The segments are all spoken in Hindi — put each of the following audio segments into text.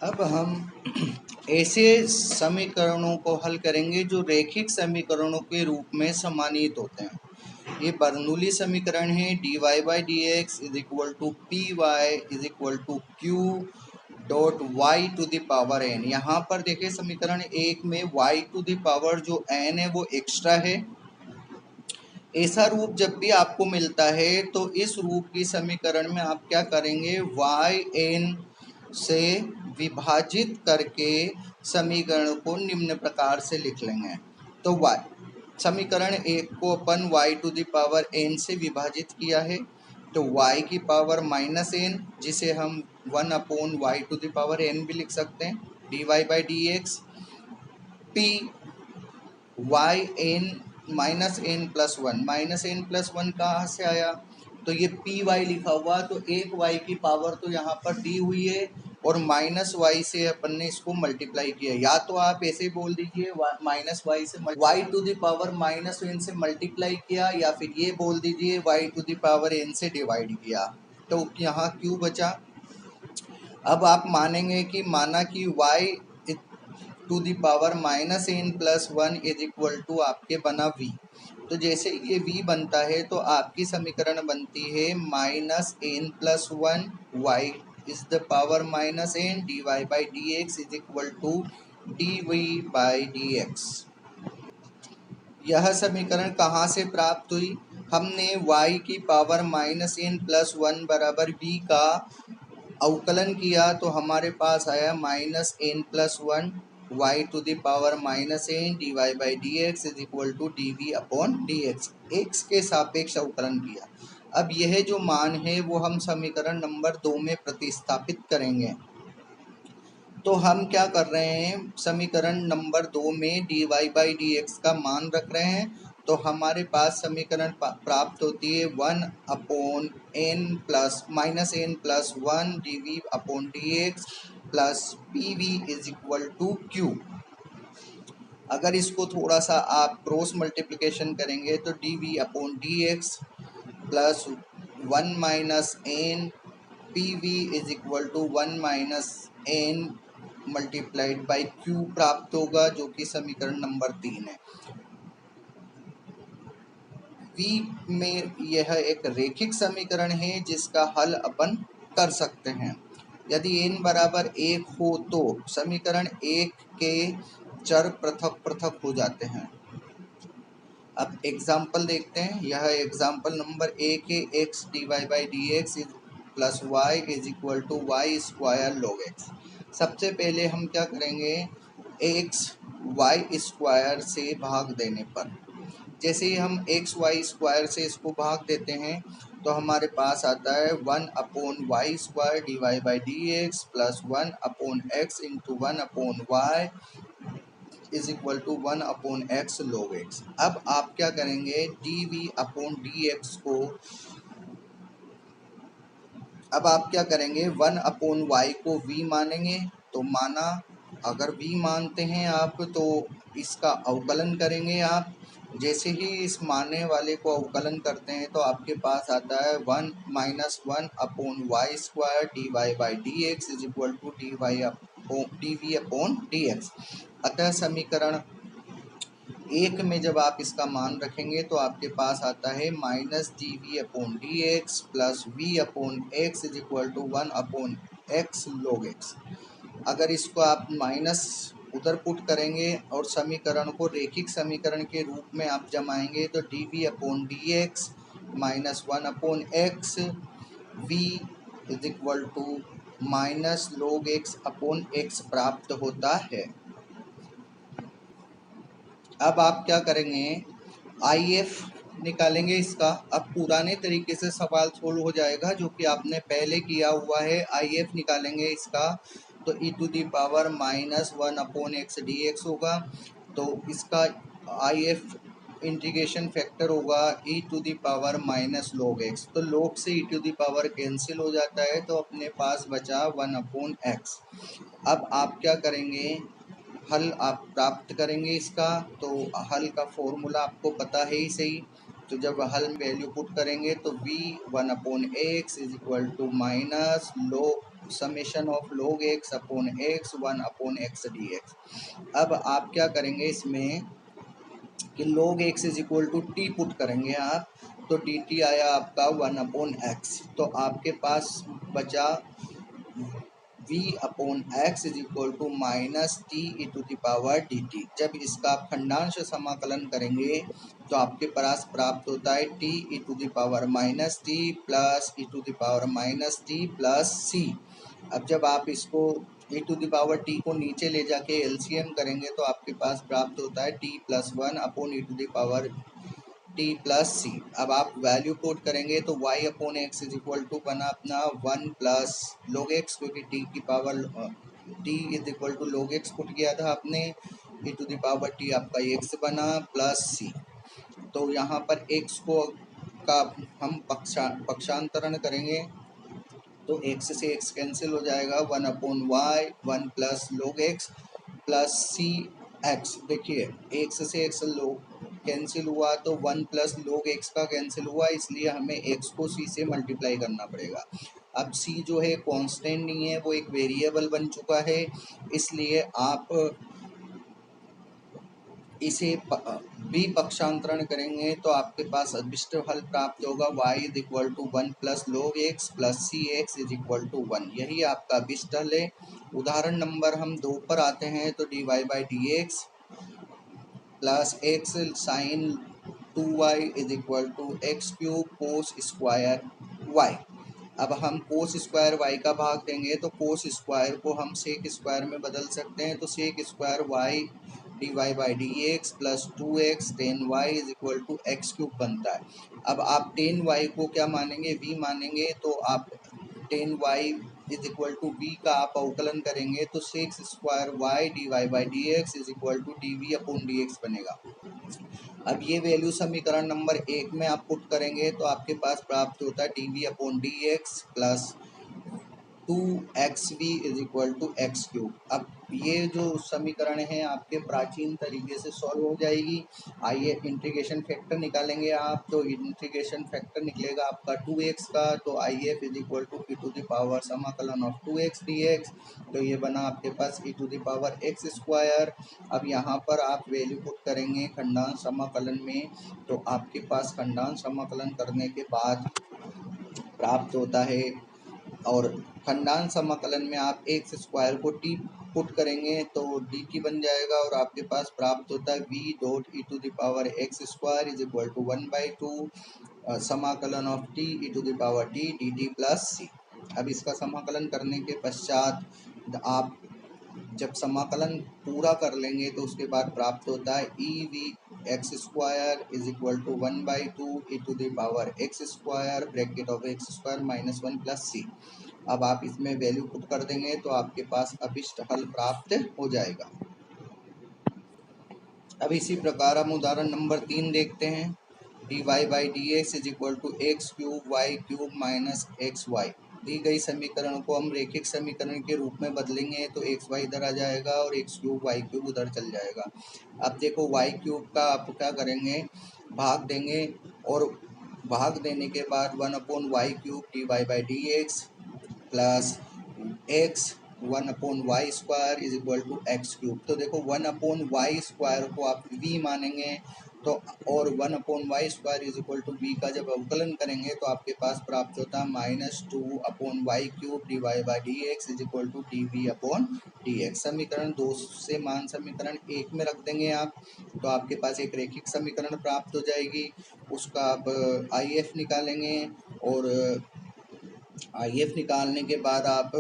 अब हम ऐसे समीकरणों को हल करेंगे जो रैखिक समीकरणों के रूप में सम्मानित होते हैं। ये बर्नौली समीकरण है। dy by D x is equal to P Y is equal to Q dot Y to the power N. यहाँ पर देखिए समीकरण एक में y टू द पावर जो n है वो एक्स्ट्रा है। ऐसा रूप जब भी आपको मिलता है तो इस रूप की समीकरण में आप क्या करेंगे, वाई एन से विभाजित करके समीकरण को निम्न प्रकार से लिख लेंगे। तो y समीकरण एक को अपन y to the power n से विभाजित किया है, तो y की पावर माइनस एन, जिसे हम 1 upon Y to the power n भी लिख सकते हैं, dy by D X P Y N minus N plus one. Minus N plus one कहाँ से आया, तो ये पी वाई लिखा हुआ, तो एक वाई की पावर तो यहाँ पर दी हुई है और माइनस वाई से अपन ने इसको मल्टीप्लाई किया। या तो आप ऐसे बोल दीजिए माइनस वाई से Y to the power minus N से मल्टीप्लाई किया, या फिर ये बोल दीजिए Y to the power N से डिवाइड किया। तो यहाँ क्यों बचा। अब आप मानेंगे कि माना कि y to the power minus N plus one is equal to आपके बना v। तो जैसे ये v बनता है तो आपकी समीकरण बनती है minus N plus one Y is the power minus N D Y by D x is equal to D V by D X. यह समीकरण कहाँ से प्राप्त हुई, हमने y की power minus N plus one बराबर v का अवकलन किया तो हमारे पास आया minus N plus one Y to the power minus N D Y by D x is equal to D v upon d x. X के सापेक्ष अवकलन किया। अब यह जो मान है वो हम समीकरण नंबर 2 में प्रतिस्थापित करेंगे। तो हम क्या कर रहे हैं, समीकरण नंबर 2 में d Y by D x का मान रख रहे हैं, तो हमारे पास समीकरण प्राप्त होती है 1 upon n plus minus N plus one d v upon d x plus p v is equal to q. अगर इसको थोड़ा सा आप क्रॉस मल्टीप्लिकेशन करेंगे तो d v upon d x plus one minus n p v is equal to one minus n multiplied by q प्राप्त होगा, जो कि समीकरण नंबर 3 है। V में यह एक रैखिक समीकरण है जिसका हल अपन कर सकते हैं। यदि n बराबर 1 हो तो समीकरण 1 के चर पृथक पृथक हो जाते हैं। अब एग्जाम्पल देखते हैं। यह एग्जाम्पल नंबर 1 है, x d Y by D x plus y is equal to y square log x. सबसे पहले हम क्या करेंगे, एक्स वाई स्क्वायर से भाग देने पर, जैसे ही हम एक्स वाई स्क्वायर से इसको भाग देते हैं तो हमारे पास आता है 1 upon y square d Y by D x plus 1 upon x into 1 upon y is equal to 1 upon x log x. अब आप क्या करेंगे, d v upon d x को, अब आप क्या करेंगे 1 अपॉन वाई को v मानेंगे, तो माना अगर v मानते हैं आप तो इसका अवकलन करेंगे आप। जैसे ही इस मानने वाले को अवकलन करते हैं तो आपके पास आता है 1 minus one upon y square d Y by D x is equal to d y d v upon d x. अतः समीकरण 1 में जब आप इसका मान रखेंगे तो आपके पास आता है minus d v upon d x plus v upon x is equal to 1 upon x log x. अगर इसको आप माइनस उधर पुट करेंगे और समीकरण को रैखिक समीकरण के रूप में आप जमाएंगे तो d v upon d x minus 1 upon x v is equal to minus log x upon x प्राप्त होता है। अब आप क्या करेंगे, आई एफ निकालेंगे इसका। अब पुराने तरीके से सवाल सोल्व हो जाएगा जो कि आपने पहले किया हुआ है। आई एफ निकालेंगे इसका तो e to the power minus one upon x d x होगा। तो इसका आई एफ इंटीग्रेशन फैक्टर होगा e to the power minus log x. तो लॉग से e to the power cancel हो जाता है तो अपने पास बचा 1 अपॉन एक्स। अब आप क्या करेंगे, हल आप प्राप्त करेंगे इसका। तो हल का फॉर्मूला आपको पता है ही सही। तो जब हल में वैल्यू पुट करेंगे तो v 1 upon x is equal to minus लो summation of log x upon x 1 upon x dx। अब आप क्या करेंगे इसमें कि log x is equal to t put करेंगे आप, तो डी टी आया आपका 1 अपॉन एक्स, तो आपके पास बचा v upon x is equal to minus t e to the power d t. जब इसका आप खंडांश समाकलन करेंगे तो आपके पास प्राप्त होता है t e to the power minus t plus e to the power minus t plus c. अब जब आप इसको e to the power t को नीचे ले जाके एलसीएम करेंगे तो आपके पास प्राप्त होता है t plus one upon e to the power t plus c. अब आप वैल्यू पुट करेंगे तो y upon x is equal to बना अपना 1 प्लस log x, क्योंकि t की power t is equal to log x put किया था आपने, e to the power t आपका x बना प्लस c। तो यहाँ पर x को का हम पक्षांतरण करेंगे तो x से x कैंसिल हो जाएगा, 1 upon y 1 plus log x plus c x. देखिए x से x कैंसिल हुआ तो 1 प्लस log x का कैंसिल हुआ, इसलिए हमें x को c से मल्टीप्लाई करना पड़ेगा। अब c जो है कांस्टेंट नहीं है, वो एक वेरिएबल बन चुका है, इसलिए आप इसे भी पक्षांतरण करेंगे तो आपके पास अभिष्ट हल प्राप्त होगा y is equal to 1 plus log x plus c x is equal to 1। यही आपका अभिष्ट हल है। उदाहरण नंबर हम 2 पर आते हैं तो dy by D x plus x sine 2y is equal to x cube cos square y। अब हम कोस स्क्वायर y का भाग देंगे तो कोस स्क्वायर को हम सेक स्क्वायर में बदल सकते हैं, तो sec square y d Y by D x plus 2x tan y is equal to x cube बनता है। अब आप टेन वाई को क्या मानेंगे, v मानेंगे, तो आप tan y is equal to v का आप अवकलन करेंगे तो sec square y d Y by D x is equal to D v upon d x बनेगा। अब ये वैल्यू समीकरण नंबर 1 में आप पुट करेंगे तो आपके पास प्राप्त होता है d v upon d x plus 2xv is equal to x cube. अब ये जो समीकरण है आपके प्राचीन तरीके से सॉल्व हो जाएगी। आइए इंटीग्रेशन फैक्टर निकालेंगे आप, तो इंटीग्रेशन फैक्टर निकलेगा आपका 2x का, तो I F is equal to e to the power समाकलन ऑफ 2x dx, तो ये बना आपके पास e to the power x square. अब यहाँ पर आप वैल्यू पुट करेंगे खंडांश समाकलन में, तो आपके पास खंडांश समाकलन करने के बाद प्राप्त होता है, और खंडांश समाकलन में आप एक्स स्क्वायर को टी पुट करेंगे तो डी टी बन जाएगा, और आपके पास प्राप्त होता है v dot e to the power x square is equal to 1/2 समाकलन of t e to the power t d t plus c. अब इसका समाकलन करने के पश्चात आप जब समाकलन पूरा कर लेंगे तो उसके बाद प्राप्त होता है e v x square is equal to 1/2 e to the power x square bracket of x square minus 1 plus c. अब आप इसमें वैल्यू पुट कर देंगे तो आपके पास अभिष्ट हल प्राप्त हो जाएगा। अब इसी प्रकार हम उदाहरण नंबर 3 देखते हैं। D Y by D x is equal to x cube y cube minus x y. दी गई समीकरण को हम रेखिक समीकरण के रूप में बदलेंगे तो एक्स वाई इधर आ जाएगा और एक्स क्यूब वाई क्यूब उधर चल जाएगा। अब देखो वाई क्यूब का आप क्या करेंगे, भाग देंगे, और भाग देने के बाद 1 upon y cube d Y by D x plus x 1 upon y square is equal to x cube. तो देखो 1 अपॉन वाई स्क्वायर को आप v मानेंगे, तो और 1 upon y square is equal to v का जब अवकलन करेंगे तो आपके पास प्राप्त होता है -2 upon y cube d Y by D x is equal to D v upon d x. समीकरण 2 से मान समीकरण 1 में रख देंगे आप, तो आपके पास एक रेखिक समीकरण प्राप्त हो जाएगी। उसका आप आई एफ निकालेंगे, और आई एफ निकालने के बाद आप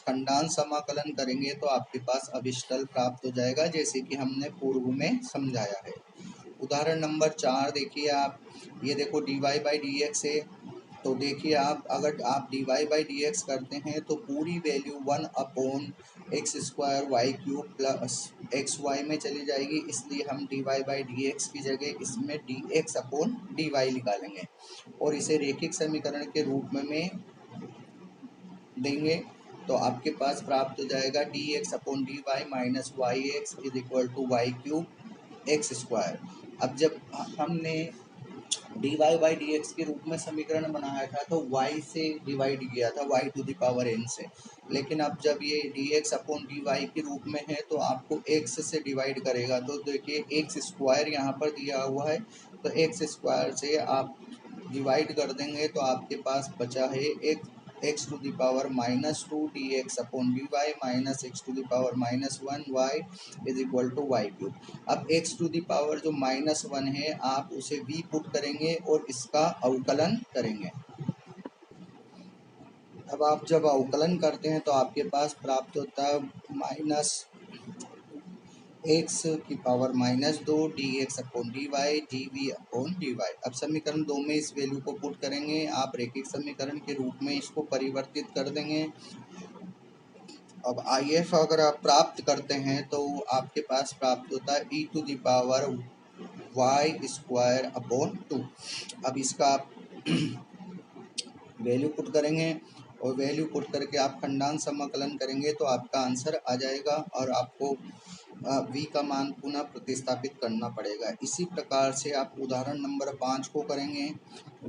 खंडांश समाकलन करेंगे तो आपके पास अभिष्ट हल प्राप्त हो जाएगा, जैसे कि हमने पूर्व में समझाया है। उदाहरण नंबर 4 देखिए आप, ये देखो d Y by D x है, तो देखिए आप अगर आप d Y by D x करते हैं तो पूरी value 1 upon x square y cube plus x y में चली जाएगी, इसलिए हम d Y by D x की जगह इसमें d x upon d y निकालेंगे और इसे रेखिक समीकरण के रूप में देंगे, तो आपके पास प्राप्त हो जाएगा d x upon d y minus y x is equal to y cube x square. अब जब हमने dy बाई डी एक्स के रूप में समीकरण बनाया था तो y से डिवाइड किया था, y to the power n से। लेकिन अब जब ये dx अपॉन dy के रूप में है तो आपको x से डिवाइड करेगा। तो देखिए एक्स स्क्वायर यहाँ पर दिया हुआ है, तो एक्स स्क्वायर से आप डिवाइड कर देंगे तो आपके पास बचा है x to the power -2 d x upon d y minus x to the power -1 y is equal to y cube. अब एक्स टू द पावर जो -1 है आप उसे v पुट करेंगे और इसका अवकलन करेंगे। अब आप जब अवकलन करते हैं तो आपके पास प्राप्त होता है माइनस एक्स की power -2 d x upon d y d v upon d y. अब समीकरण 2 में इस वैल्यू को पुट करेंगे, आप रैखिक समीकरण के रूप में इसको परिवर्तित कर देंगे। अब आई एफ अगर आप प्राप्त करते हैं तो आपके पास प्राप्त होता है e to the power y square upon 2। अब इसका आप वैल्यू पुट करेंगे और वैल्यू पुट करके आप खंडांश समाकलन करेंगे तो आपका आंसर आ जाएगा और आपको v का मान पुनः प्रतिस्थापित करना पड़ेगा। इसी प्रकार से आप उदाहरण नंबर 5 को करेंगे,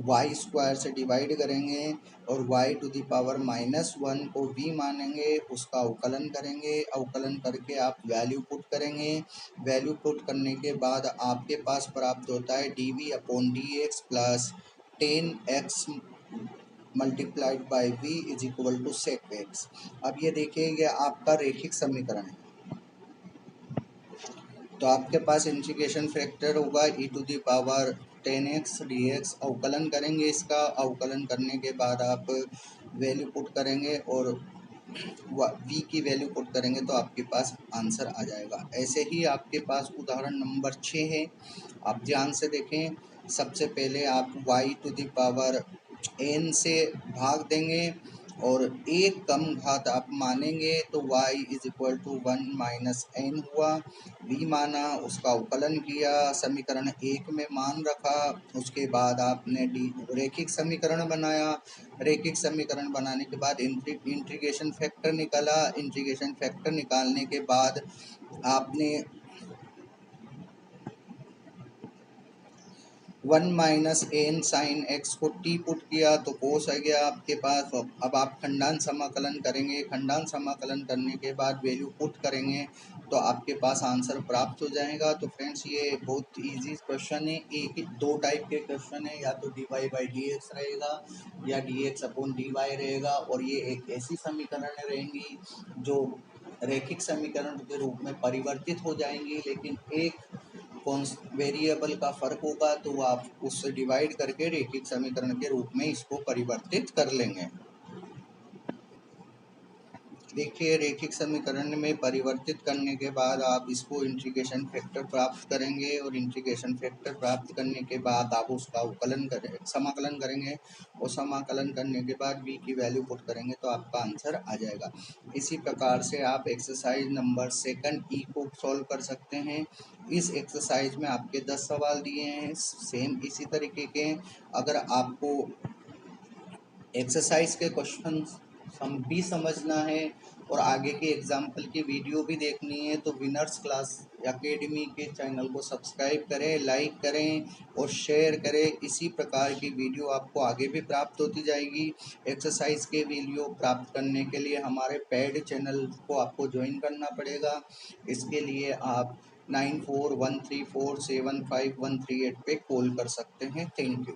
वाई स्क्वायर से डिवाइड करेंगे और y टू द पावर -1 को v मानेंगे, उसका अवकलन करेंगे। अवकलन करके आप वैल्यू पुट करेंगे। वैल्यू पुट करने के बाद आपके पास प्राप्त होता है d upon d x plus 10x multiplied by v is equal to sec x. अब ये देखिए ये आपका रैखिक समीकरण है, तो आपके पास इंटीग्रेशन फैक्टर होगा e to the power 10x dx। अवकलन करेंगे, इसका अवकलन करने के बाद आप वैल्यू पुट करेंगे और v की वैल्यू पुट करेंगे तो आपके पास आंसर आ जाएगा। ऐसे ही आपके पास उदाहरण नंबर 6 है, आप ध्यान से देखें। सबसे पहले आप y to the power n से भाग देंगे और एक कम घात आप मानेंगे तो y is equal to 1 minus n हुआ। v माना, उसका अवकलन किया, समीकरण 1 में मान रखा, उसके बाद आपने रैखिक समीकरण बनाया। रैखिक समीकरण बनाने के बाद इंटीग्रेशन फैक्टर निकाला। इंटीग्रेशन फैक्टर निकालने के बाद आपने 1 माइनस एन साइन एक्स को टी पुट किया तो कोस आ गया आपके पास। अब आप खंडांश समाकलन करेंगे, खंडांश समाकलन करने के बाद वैल्यू पुट करेंगे तो आपके पास आंसर प्राप्त हो जाएगा। तो फ्रेंड्स ये बहुत इजी क्वेश्चन है, एक ही दो टाइप के क्वेश्चन है, या तो d Y by D x रहेगा या d x upon d y रहेगा। और ये एक ऐसी समीकरण रहेंगी जो रैखिक समीकरण के रूप में परिवर्तित हो जाएंगी, लेकिन एक वेरिएबल का फर्क होगा तो आप उससे डिवाइड करके रैखिक समीकरण के रूप में इसको परिवर्तित कर लेंगे। देखिए रैखिक समीकरण में परिवर्तित करने के बाद आप इसको इंटीग्रेशन फैक्टर प्राप्त करेंगे और इंटीग्रेशन फैक्टर प्राप्त करने के बाद आप उसका अवकलन करें समाकलन करेंगे और समाकलन करने के बाद v की वैल्यू पुट करेंगे तो आपका आंसर आ जाएगा। इसी प्रकार से आप एक्सरसाइज नंबर 2 ई को सॉल्व कर सकते हैं। इस एक्सरसाइज में आपके 10 सवाल दिए हैं, सेम इसी तरीके के। अगर आपको एक्सरसाइज के क्वेश्चन भी समझना है और आगे के एग्जाम्पल की वीडियो भी देखनी है तो विनर्स क्लास एकेडमी के चैनल को सब्सक्राइब करें, लाइक करें और शेयर करें। इसी प्रकार की वीडियो आपको आगे भी प्राप्त होती जाएगी। एक्सरसाइज के वीडियो प्राप्त करने के लिए हमारे पेड चैनल को आपको ज्वाइन करना पड़ेगा। इसके लिए आप 9413475138 पे कॉल कर सकते हैं। Thank you.